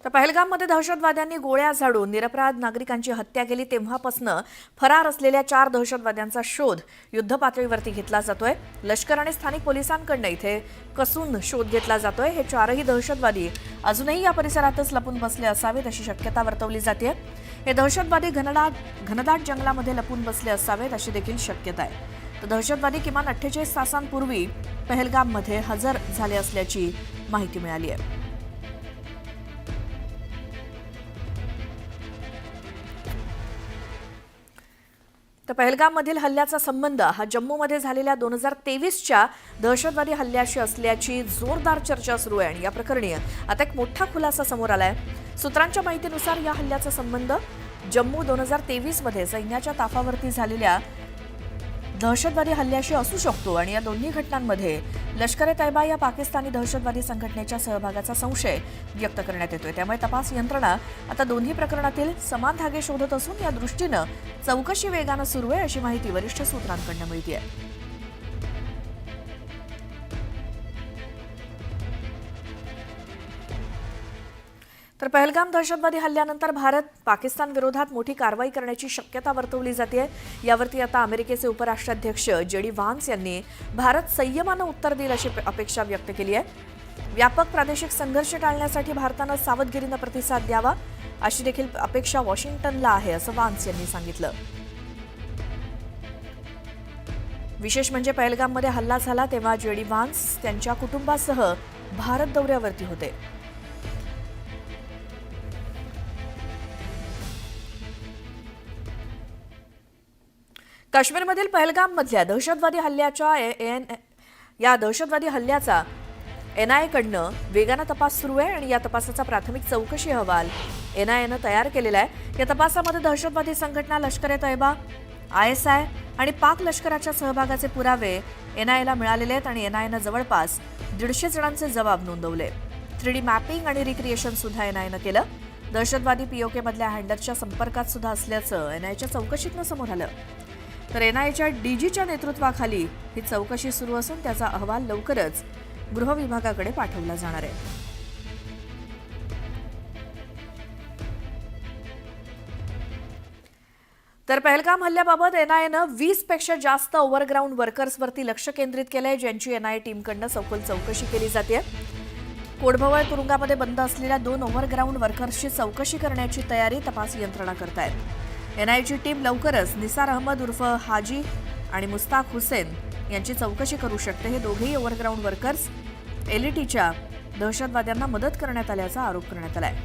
तर पहलगाममध्ये दहशतवाद्यांनी गोळ्या झाडून निरपराध नागरिकांची हत्या केली तेव्हापासून फरार असलेल्या 4 दहशतवाद्यांचा शोध युद्धपातळीवरती घेतला जातोय। लष्कर आणि स्थानिक पोलिसांकडून इथे कसून शोध घेतला जातोय। हे 4ही दहशतवादी अजूनही या परिसरातच लपून बसले असावेत अशी शक्यता वर्तवली जाते। हे दहशतवादी घनदाट जंगलामध्ये लपून बसले असावेत अशी देखील शक्यता आहे। तर दहशतवादी किमान 48 तासांपूर्वी पहलगाममध्ये हजर झाले असल्याची माहिती मिळाली आहे। तर पहलगाममधील हल्ल्याचा संबंध हा जम्मूमध्ये झालेल्या 2023च्या दहशतवादी हल्ल्याशी असल्याची जोरदार चर्चा सुरू आहे आणि या प्रकरणी आता एक मोठा खुलासा समोर आलाय। सूत्रांच्या माहितीनुसार या हल्ल्याचा संबंध जम्मू 2023 मध्ये सैन्याच्या ताफावरती झालेल्या दहशतवादी हल्ल्याशी असू शकतो आणि या दोन्ही घटनांमध्ये लष्कर-ए-तैयबा या पाकिस्तानी दहशतवादी संघटनेच्या सहभागाचा संशय व्यक्त करण्यात येतोय। त्यामुळे तपास यंत्रणा आता दोन्ही प्रकरणातील समान धागे शोधत असून या दृष्टीने चौकशी वेगाने सुरू आहे अशी माहिती वरिष्ठ सूत्रांकडून मिळते आहे। तर पहलगाम दहशतवादी हल्ल्यानंतर भारत पाकिस्तान विरोधात मोठी कारवाई करण्याची शक्यता वर्तवली जाते। यावरती आता अमेरिकेचे उपराष्ट्राध्यक्ष जेडी व्हान्स यांनी भारत संयमाने उत्तर देईल अशी अपेक्षा व्यक्त केली आहे। व्यापक प्रादेशिक संघर्ष टाळण्यासाठी भारताने सावधगिरीने प्रतिसाद द्यावा अशी देखील अपेक्षा वॉशिंग्टनला आहे असं व्हान्स यांनी सांगितलं। विशेष म्हणजे पहलगाममध्ये हल्ला झाला तेव्हा जेडी व्हान्स त्यांच्या कुटुंबासह भारत दौऱ्यावरती होते। काश्मीरमधील पहलगाममधल्या दहशतवादी हल्ल्याचा एनआयएकडनं वेगाने तपास सुरू आहे आणि या तपासाचा प्राथमिक चौकशी अहवाल एनआयएनं तयार केलेला आहे। या तपासामध्ये दहशतवादी संघटना लष्कर-ए-तैयबा, आयएसआय आणि पाक लष्कराच्या सहभागाचे पुरावे एनआयएला मिळालेले आहेत आणि एनआयएनं जवळपास 150 जणांचे जबाब नोंदवले। 3D मॅपिंग आणि रिक्रिएशन सुद्धा एनआयएनं केलं। दहशतवादी पीओके मधल्या हँडलरच्या संपर्कात सुद्धा असल्याचं एनआयएच्या चौकशीतनं समोर आलं। तर एनआयएच्या डीजीच्या नेतृत्वाखाली ही चौकशी सुरू असून त्याचा अहवाल लवकरच गृह विभागाकडे पाठवला जाणार आहे। तर पहलगाम हल्ल्याबाबत एनआयएनं 20 पेक्षा जास्त ओव्हरग्राऊंड वर्कर्सवरती लक्ष केंद्रित केलंय ज्यांची एनआयए टीमकडनं सखोल चौकशी केली जाते। कोडभवळ तुरुंगामध्ये बंद असलेल्या 2 ओव्हरग्राऊंड वर्कर्सची चौकशी करण्याची तयारी तपास यंत्रणा करतायत। एनआयएची टीम लवकरच निसार अहमद उर्फ हाजी आणि मुस्ताक हुसेन यांची चौकशी करू शकते। हे दोघेही ओव्हरग्राऊंड वर्कर्स एलईटीच्या दहशतवाद्यांना मदत करण्यात आल्याचा आरोप करण्यात आलाय।